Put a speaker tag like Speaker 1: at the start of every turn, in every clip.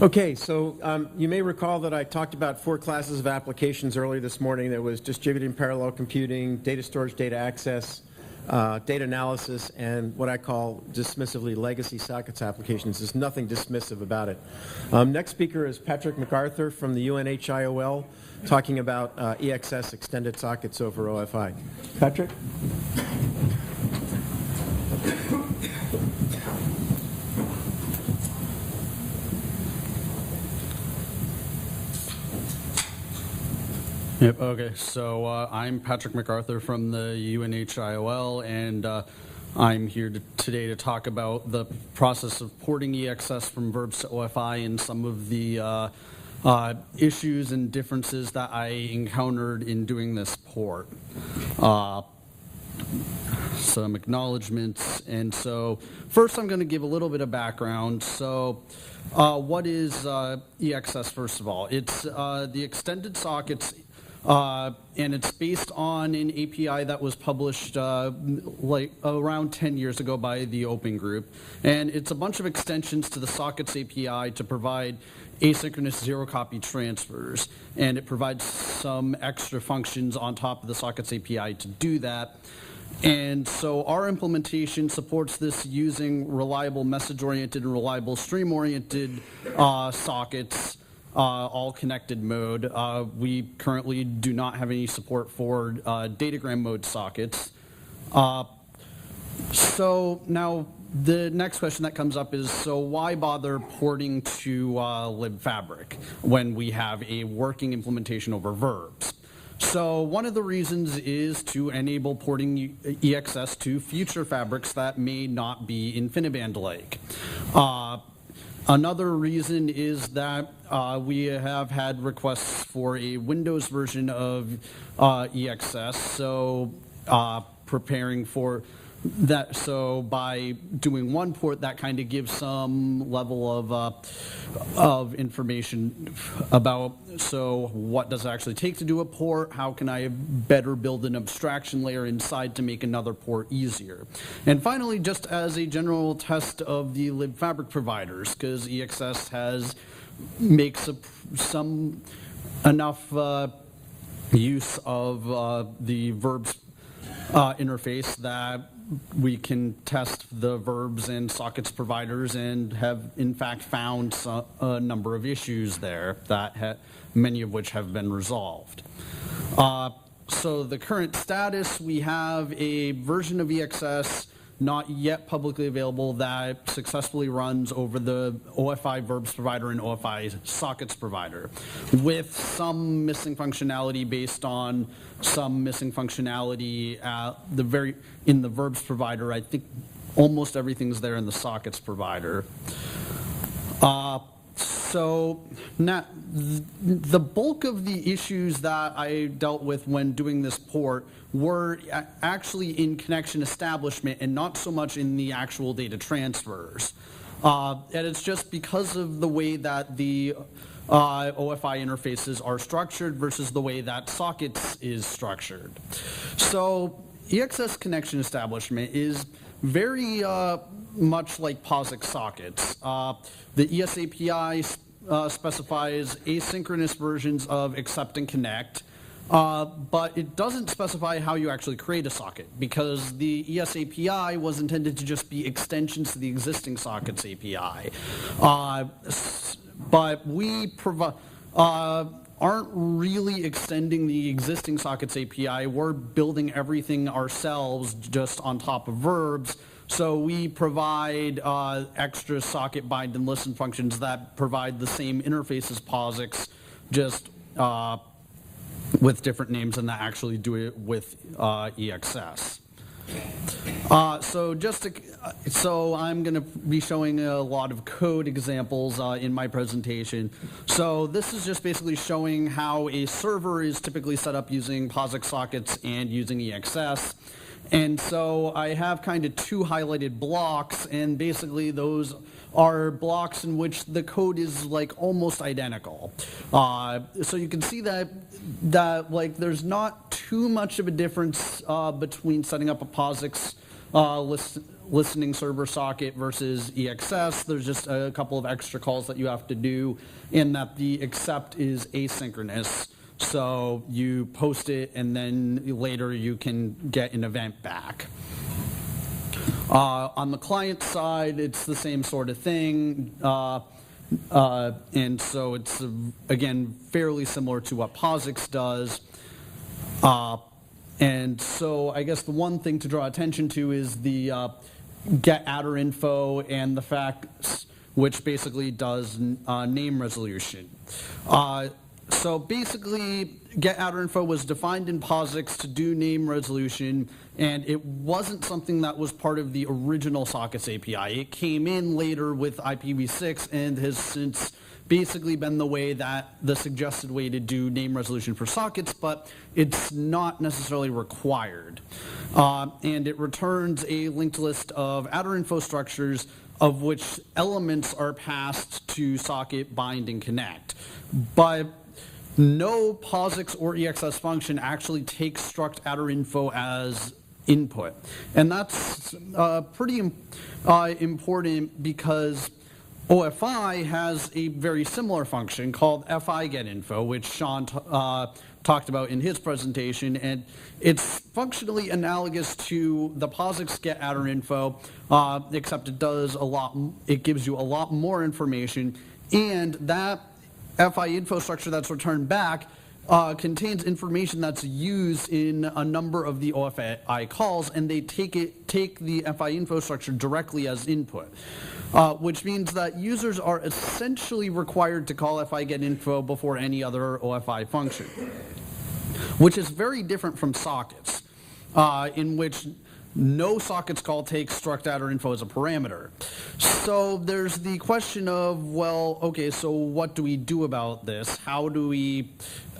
Speaker 1: Okay, so you may recall that I talked about 4 classes of applications earlier this morning. There was distributed parallel computing, data storage, data access, data analysis, and what I call dismissively legacy sockets applications. There's nothing dismissive about it. Next speaker is Patrick MacArthur from the UNHIOL, talking about EXS extended sockets over OFI. Patrick?
Speaker 2: Yep, okay, so I'm Patrick MacArthur from the UNHIOL, and I'm here today to talk about the process of porting EXS from verbs to OFI and some of the issues and differences that I encountered in doing this port. Some acknowledgments, and so first I'm going to give a little bit of background. So what is EXS, first of all? It's the extended sockets, and it's based on an API that was published like around 10 years ago by the Open Group. And it's a bunch of extensions to the sockets API to provide asynchronous zero-copy transfers. And it provides some extra functions on top of the sockets API to do that. And so our implementation supports this using reliable message-oriented and reliable stream-oriented sockets, all connected mode. We currently do not have any support for datagram mode sockets. So now the next question that comes up is, so why bother porting to libfabric when we have a working implementation over verbs? So one of the reasons is to enable porting EXS to future fabrics that may not be InfiniBand-like. Another reason is that we have had requests for a Windows version of EXS, so preparing for that. So by doing one port, that kind of gives some level of information about, so what does it actually take to do a port? How can I better build an abstraction layer inside to make another port easier? And finally, just as a general test of the libfabric providers, because EXS makes some enough use of the verbs interface that we can test the verbs and sockets providers, and have in fact found a number of issues there that many of which have been resolved. So the current status, we have a version of EXS not yet publicly available that successfully runs over the OFI verbs provider and OFI sockets provider, with some missing functionality based on some missing functionality in the verbs provider. I think almost everything's there in the sockets provider. So now, the bulk of the issues that I dealt with when doing this port were actually in connection establishment and not so much in the actual data transfers. And it's just because of the way that the OFI interfaces are structured versus the way that sockets is structured. So EXS connection establishment is very much like POSIX sockets. The ES API specifies asynchronous versions of accept and connect, but it doesn't specify how you actually create a socket, because the ES API was intended to just be extensions to the existing sockets API. But we aren't really extending the existing sockets API. We're building everything ourselves just on top of verbs. So we provide extra socket bind and listen functions that provide the same interface as POSIX, just with different names, and that actually do it with EXS. So I'm going to be showing a lot of code examples in my presentation. So this is just basically showing how a server is typically set up using POSIX sockets and using EXS. And so I have kind of 2 highlighted blocks, and basically those are blocks in which the code is like almost identical. So you can see that like there's not too much of a difference between setting up a POSIX listening server socket versus EXS. There's just a couple of extra calls that you have to do, in that the accept is asynchronous. So you post it, and then later you can get an event back. On the client side, it's the same sort of thing. And so it's, again, fairly similar to what POSIX does. And so I guess the one thing to draw attention to is the GetOuterInfo and the fact, which basically does name resolution. So basically, GetOuterInfo was defined in POSIX to do name resolution, and it wasn't something that was part of the original sockets API. It came in later with IPv6 and has since basically been the suggested way to do name resolution for sockets, but it's not necessarily required. And it returns a linked list of OuterInfo structures, of which elements are passed to socket, bind, and connect. But no POSIX or EXS function actually takes struct OuterInfo as input. And that's pretty important, because OFI has a very similar function called FIGetInfo, which Sean talked about in his presentation, and it's functionally analogous to the POSIX GetOuterInfo, except it gives you a lot more information, and that FIInfo structure that's returned back contains information that's used in a number of the OFI calls, and they take the FIInfo structure directly as input, which means that users are essentially required to call FIGetInfo before any other OFI function, which is very different from sockets, in which no sockets call takes struct OuterInfo as a parameter. So there's the question of, well, okay, so what do we do about this? How do we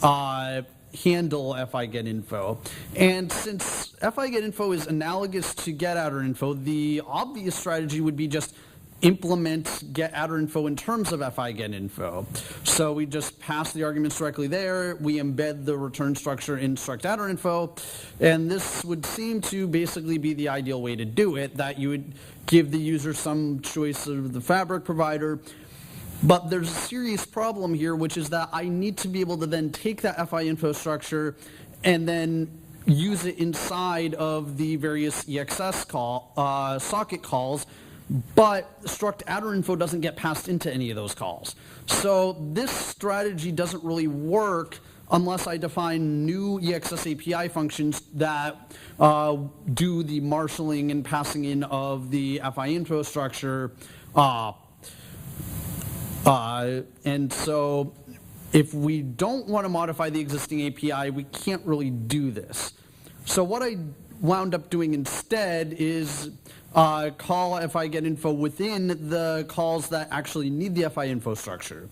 Speaker 2: handle FIGetInfo? And since FIGetInfo is analogous to GetOuterInfo, the obvious strategy would be just implement GetOuterInfo in terms of FIGetInfo. So we just pass the arguments directly there, we embed the return structure in struct OuterInfo, and this would seem to basically be the ideal way to do it, that you would give the user some choice of the fabric provider. But there's a serious problem here, which is that I need to be able to then take that FIInfo structure and then use it inside of the various EXS socket calls, but struct OuterInfo doesn't get passed into any of those calls. So this strategy doesn't really work unless I define new EXS API functions that do the marshalling and passing in of the FIInfo structure. And so if we don't want to modify the existing API, we can't really do this. So what I wound up doing instead is call FIGetInfo within the calls that actually need the FIInfo structure.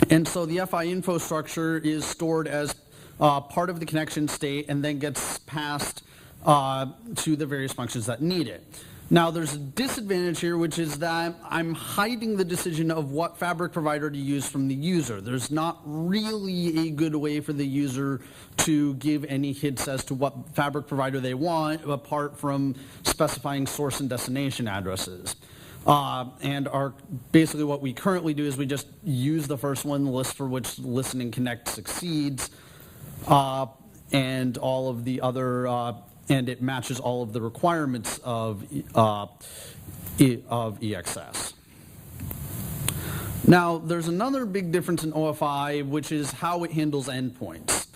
Speaker 2: And so the FIInfo structure is stored as part of the connection state and then gets passed to the various functions that need it. Now there's a disadvantage here, which is that I'm hiding the decision of what fabric provider to use from the user. There's not really a good way for the user to give any hints as to what fabric provider they want, apart from specifying source and destination addresses. And basically what we currently do is we just use the first one, the list for which listen and connect succeeds, and all of the other and it matches all of the requirements of EXS. Now, there's another big difference in OFI, which is how it handles endpoints.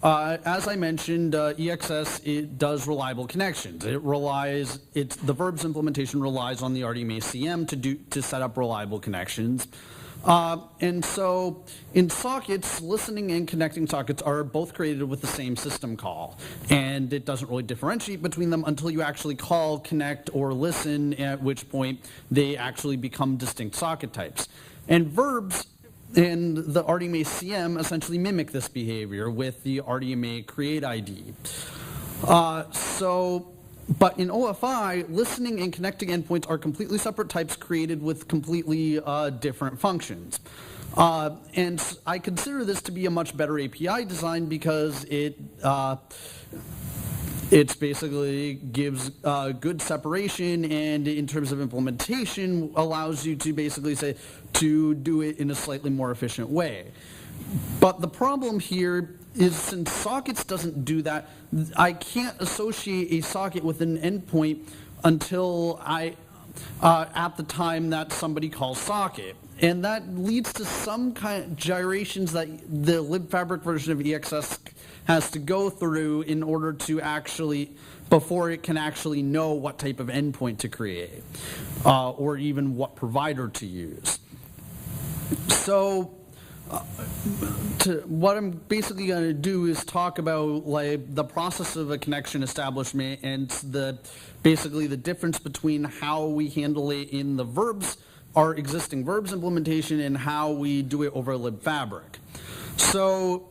Speaker 2: As I mentioned, EXS, it does reliable connections. The verbs implementation relies on the RDMA-CM to set up reliable connections. And so in sockets, listening and connecting sockets are both created with the same system call, and it doesn't really differentiate between them until you actually call connect or listen, at which point they actually become distinct socket types. And verbs and the RDMA-CM essentially mimic this behavior with the RDMA create ID. But in OFI, listening and connecting endpoints are completely separate types created with completely different functions. And I consider this to be a much better API design because it basically gives good separation, and in terms of implementation allows you to basically say to do it in a slightly more efficient way. But the problem here is, since sockets doesn't do that, I can't associate a socket with an endpoint until at the time that somebody calls socket. And that leads to some kind of gyrations that the libfabric version of EXS has to go through in order to before it can actually know what type of endpoint to create, or even what provider to use. So what I'm basically going to do is talk about the process of a connection establishment and basically the difference between how we handle it in the verbs, our existing verbs implementation, and how we do it over libfabric. So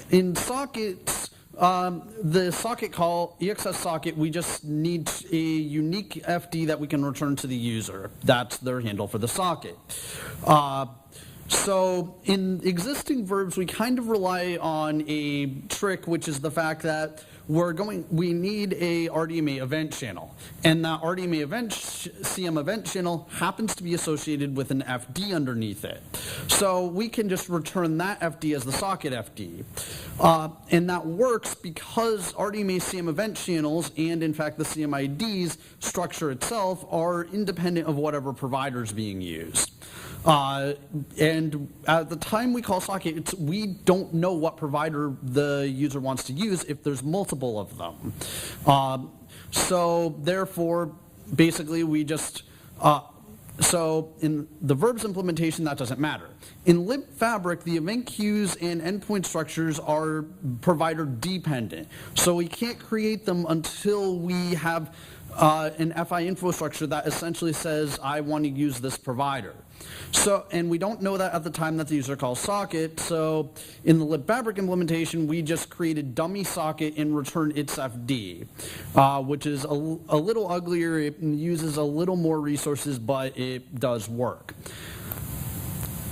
Speaker 2: in sockets, the socket call, EXS socket, we just need a unique FD that we can return to the user. That's their handle for the socket. So in existing verbs, we kind of rely on a trick, which is the fact that we need a RDMA event channel, and that RDMA event CM event channel happens to be associated with an FD underneath it. So we can just return that FD as the socket FD. And that works because RDMA CM event channels, and in fact the CMID's structure itself, are independent of whatever provider is being used. And at the time we call socket, we don't know what provider the user wants to use if there's multiple of them. So therefore, basically we just, so in the verbs implementation, that doesn't matter. In libfabric, the event queues and endpoint structures are provider dependent. So we can't create them until we have an FIGetInfo structure that essentially says, I want to use this provider. So, and we don't know that at the time that the user calls socket, so in the libfabric implementation, we just created dummy socket and return its FD, which is a little uglier. It uses a little more resources, but it does work.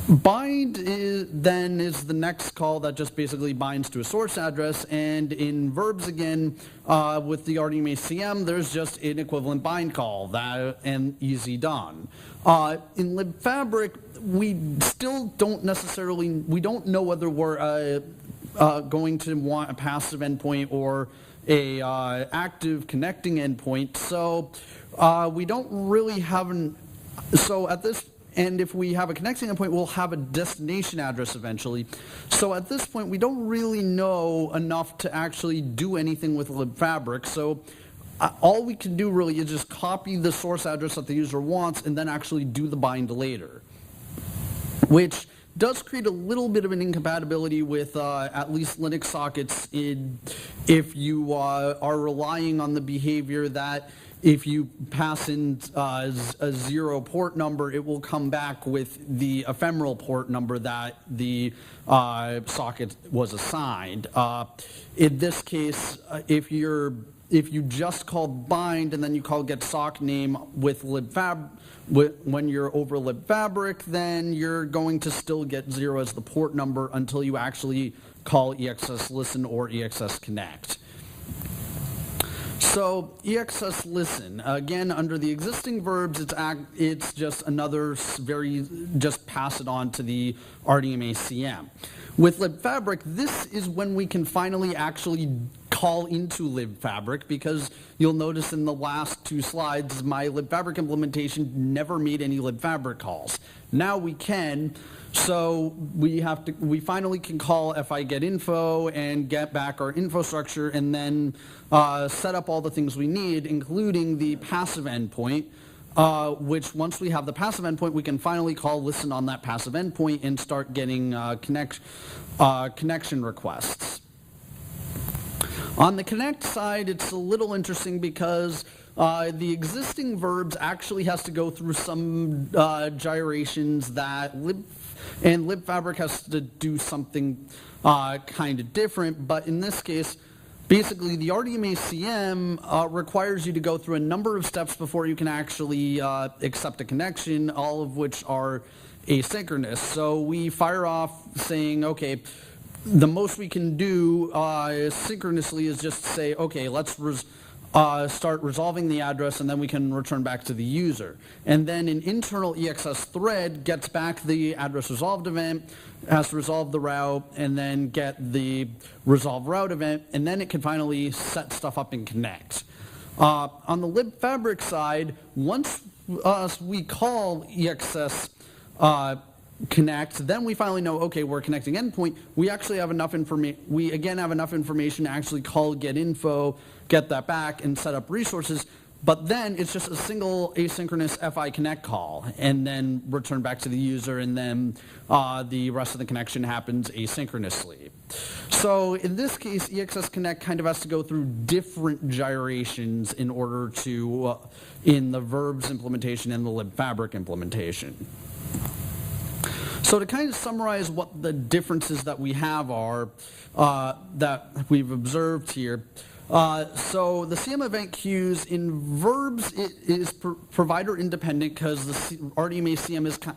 Speaker 2: Bind is the next call that just basically binds to a source address, and in verbs again, with the RDMA CM, there's just an equivalent bind call, and easy done. In libfabric, we still don't necessarily, we don't know whether we're going to want a passive endpoint or a active connecting endpoint, so we don't really have and if we have a connecting endpoint, we'll have a destination address eventually. So at this point, we don't really know enough to actually do anything with libfabric. So all we can do really is just copy the source address that the user wants and then actually do the bind later, which does create a little bit of an incompatibility with at least Linux sockets if you are relying on the behavior that if you pass in a 0 port number, it will come back with the ephemeral port number that the socket was assigned. In this case, if you just called bind and then you call getSockName with when you're over libfabric, then you're going to still get 0 as the port number until you actually call EXS listen or EXS connect. So EXS listen, again, under the existing verbs, it's just another just pass it on to the RDMA CM. With libfabric, this is when we can finally actually call into libfabric, because you'll notice in the last 2 slides, my libfabric implementation never made any libfabric calls. Now we can. So we finally can call FIGetInfo and get back our info structure and then set up all the things we need, including the passive endpoint, which once we have the passive endpoint, we can finally call listen on that passive endpoint and start getting connection requests. On the connect side, it's a little interesting because the existing verbs actually has to go through some gyrations that libfabric has to do something kind of different, but in this case, basically the RDMA CM requires you to go through a number of steps before you can actually accept a connection, all of which are asynchronous. So we fire off saying, okay, the most we can do synchronously is just say, okay, let's start resolving the address, and then we can return back to the user. And then an internal EXS thread gets back the address resolved event, has to resolve the route, and then get the resolve route event, and then it can finally set stuff up in Connect. On the libfabric side, once we call EXS Connect, then we finally know, okay, we're connecting endpoint. We actually have enough information. We again have enough information to actually call GetInfo, get that back, and set up resources. But then it's just a single asynchronous FIGetInfo call, and then return back to the user, and then the rest of the connection happens asynchronously. So in this case, EXS Connect kind of has to go through different gyrations in order to, in the verbs implementation and the libfabric implementation. So to kind of summarize what the differences that we have are, that we've observed here, so the CM event queues in verbs, it is provider independent because the RDMA CM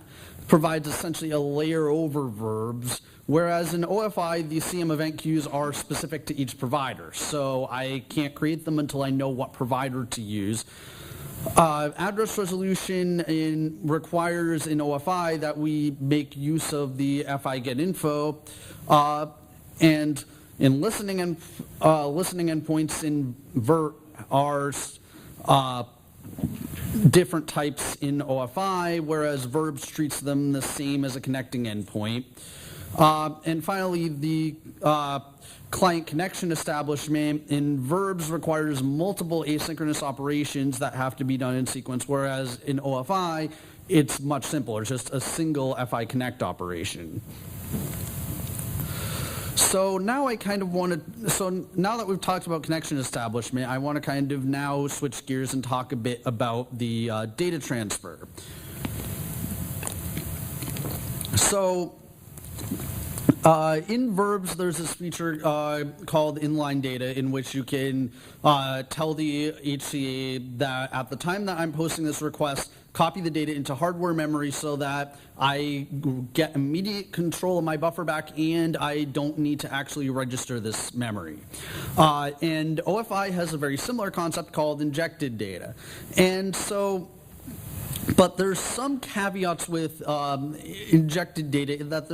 Speaker 2: provides essentially a layer over verbs, whereas in OFI, the CM event queues are specific to each provider. So I can't create them until I know what provider to use. Address resolution requires in OFI that we make use of the FIGetInfo, and in listening endpoints in are different types in OFI, whereas verbs treats them the same as a connecting endpoint. And finally, the client connection establishment in verbs requires multiple asynchronous operations that have to be done in sequence, whereas in OFI, it's much simpler, just a single FIConnect operation. So now I kind of want to, so now that we've talked about connection establishment, I want to kind of now switch gears and talk a bit about the data transfer. So in verbs, there's this feature called inline data, in which you can tell the HCA that at the time that I'm posting this request, copy the data into hardware memory so that I get immediate control of my buffer back and I don't need to actually register this memory. And OFI has a very similar concept called injected data. And so, but there's some caveats with injected data in that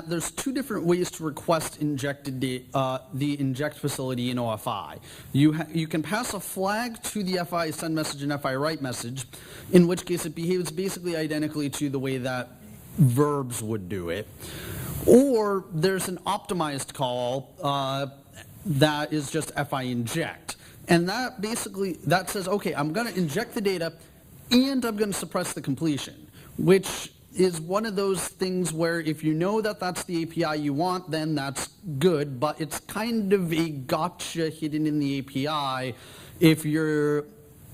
Speaker 2: there's two different ways to request injected data, the inject facility in OFI. You can pass a flag to the FI send message and FI write message, in which case it behaves basically identically to the way that verbs would do it. Or there's an optimized call that is just FI inject. And that basically, that says, okay, I'm going to inject the data and I'm going to suppress the completion, which is one of those things where if you know that that's the API you want, then that's good, but it's kind of a gotcha hidden in the API if you're,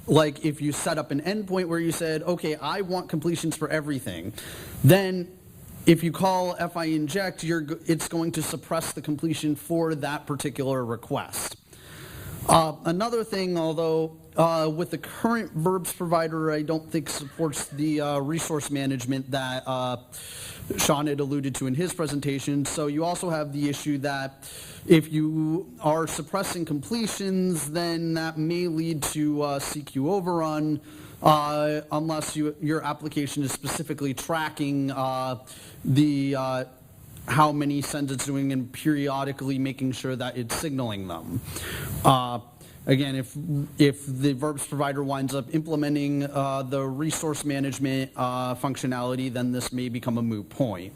Speaker 2: like, if you set up an endpoint where you said, okay, I want completions for everything, then if you call FI inject, it's going to suppress the completion for that particular request. Another thing, although with the current verbs provider, I don't think supports the resource management that Sean had alluded to in his presentation. So you also have the issue that if you are suppressing completions, then that may lead to CQ overrun unless your application is specifically tracking how many sends it's doing and periodically making sure that it's signaling them. Again, if the verbs provider winds up implementing the resource management functionality, then this may become a moot point.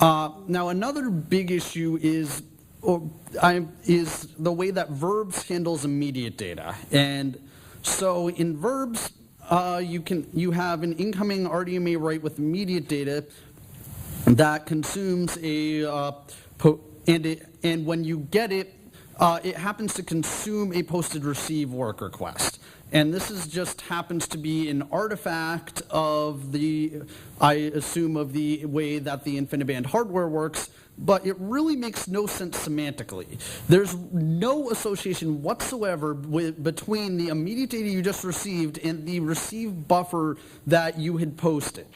Speaker 2: Now, another big issue is the way that verbs handles immediate data. And so in verbs, you have an incoming RDMA write with immediate data that consumes and when you get it, it happens to consume a posted receive work request. And this just happens to be an artifact of I assume, of the way that the InfiniBand hardware works, but it really makes no sense semantically. There's no association whatsoever between the immediate data you just received and the received buffer that you had posted.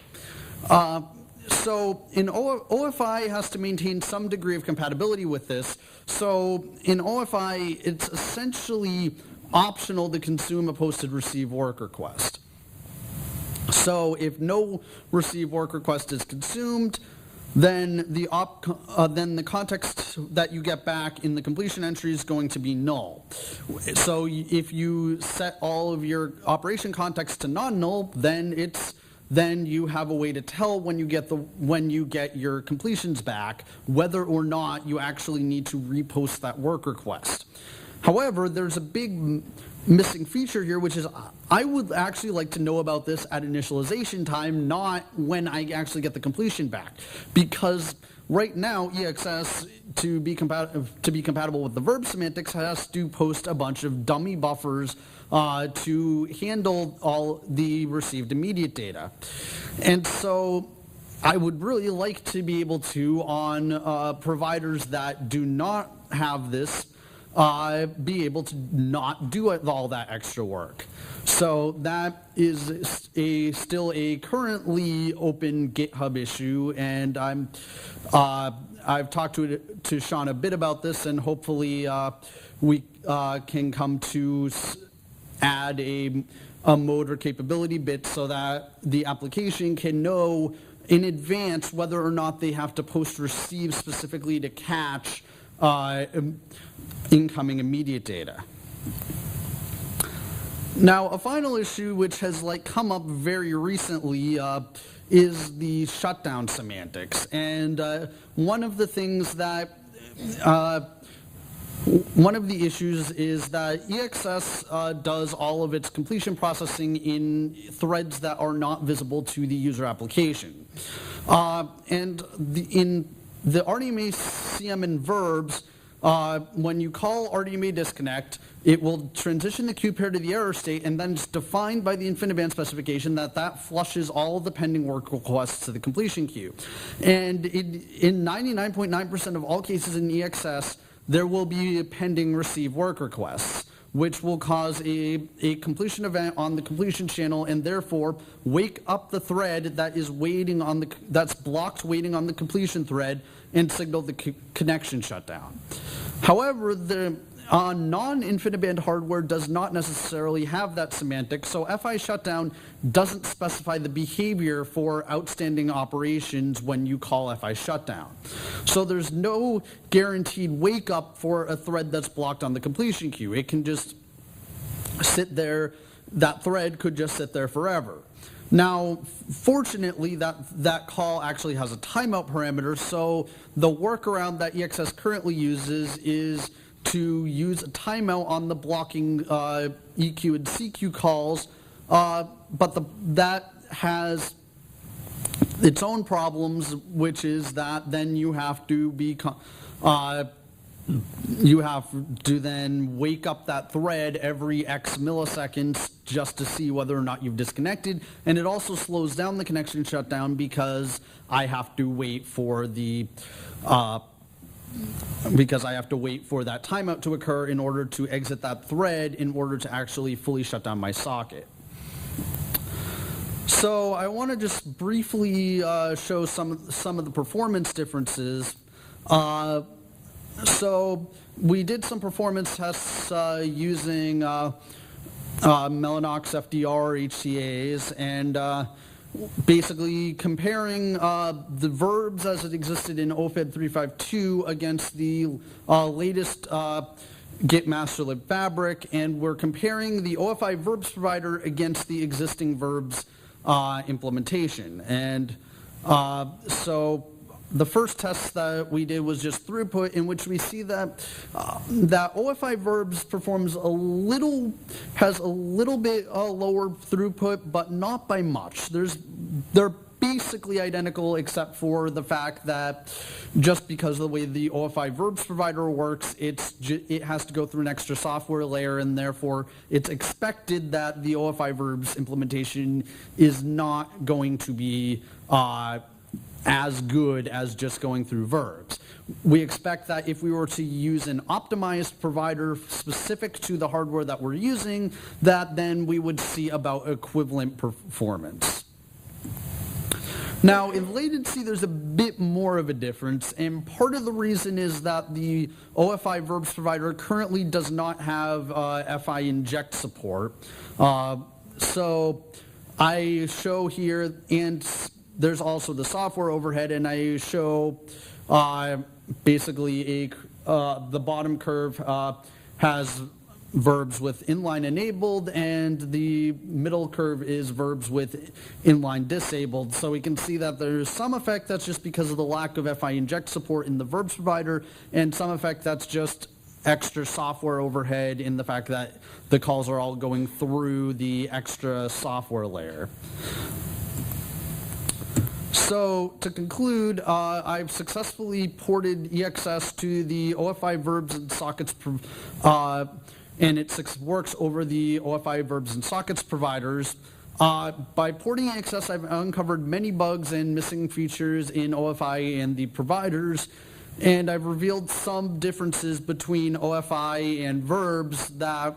Speaker 2: So in OFI has to maintain some degree of compatibility with this. So in OFI, it's essentially optional to consume a posted receive work request. So if no receive work request is consumed, then the context that you get back in the completion entry is going to be null. So if you set all of your operation context to non-null, then you have a way to tell when you get your completions back whether or not you actually need to repost that work request. However, there's a big missing feature here, which is I would actually like to know about this at initialization time, not when I actually get the completion back. Because right now, EXS, to be compatible with the verb semantics, has to post a bunch of dummy buffers to handle all the received immediate data. And so I would really like to be able to, on providers that do not have this, be able to not do all that extra work. So that is still a currently open GitHub issue, and I've talked to Sean a bit about this, and hopefully we can come to add a mode or capability bit so that the application can know in advance whether or not they have to post receive specifically to catch incoming immediate data. Now, a final issue which has come up very recently is the shutdown semantics. And one of the things that one of the issues is that EXS does all of its completion processing in threads that are not visible to the user application. In the RDMA CM and verbs, when you call RDMA disconnect, it will transition the queue pair to the error state, and then it's defined by the InfiniBand specification that flushes all the pending work requests to the completion queue. And in 99.9% of all cases in EXS, there will be a pending receive work requests, which will cause a completion event on the completion channel and therefore wake up the thread that is waiting on that's blocked waiting on the completion thread and signal the connection shutdown. However, the non-InfiniBand hardware does not necessarily have that semantic, so FI Shutdown doesn't specify the behavior for outstanding operations when you call FI Shutdown. So there's no guaranteed wake up for a thread that's blocked on the completion queue. It can just sit there, that thread could just sit there forever. Now, fortunately, that call actually has a timeout parameter, so the workaround that EXS currently uses is to use a timeout on the blocking EQ and CQ calls, but that has its own problems, which is that then you have to then wake up that thread every X milliseconds just to see whether or not you've disconnected, and it also slows down the connection shutdown because I have to wait for that timeout to occur in order to exit that thread in order to actually fully shut down my socket. So I want to just briefly show some of the performance differences. So we did some performance tests using Mellanox FDR HCAs, and basically comparing the verbs as it existed in OFED 352 against the latest Git masterlib fabric, and we're comparing the OFI verbs provider against the existing verbs implementation. And so the first test that we did was just throughput, in which we see that that OFI verbs performs has a little bit lower throughput, but not by much. They're basically identical, except for the fact that just because of the way the OFI verbs provider works, it has to go through an extra software layer, and therefore it's expected that the OFI verbs implementation is not going to be as good as just going through verbs. We expect that if we were to use an optimized provider specific to the hardware that we're using, that then we would see about equivalent performance. Now, in latency, there's a bit more of a difference, and part of the reason is that the OFI verbs provider currently does not have FI inject support. So I show here, and there's also the software overhead, and I show basically the bottom curve has verbs with inline enabled, and the middle curve is verbs with inline disabled. So we can see that there's some effect that's just because of the lack of FI inject support in the verbs provider, and some effect that's just extra software overhead in the fact that the calls are all going through the extra software layer. So to conclude, I've successfully ported EXS to the OFI verbs and sockets, and it works over the OFI verbs and sockets providers. By porting EXS, I've uncovered many bugs and missing features in OFI and the providers, and I've revealed some differences between OFI and verbs that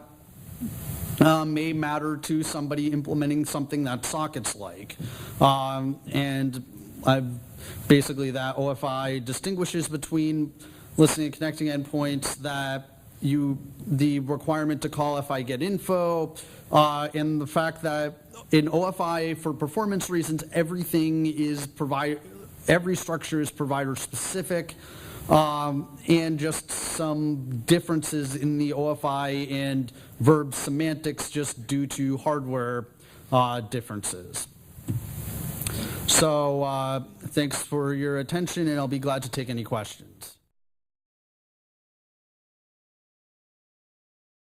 Speaker 2: may matter to somebody implementing something that sockets like. And basically that OFI distinguishes between listening and connecting endpoints, that the requirement to call FIGetInfo, and the fact that in OFI, for performance reasons, every structure is provider specific, and just some differences in the OFI and verb semantics just due to hardware differences. So thanks for your attention, and I'll be glad to take any questions.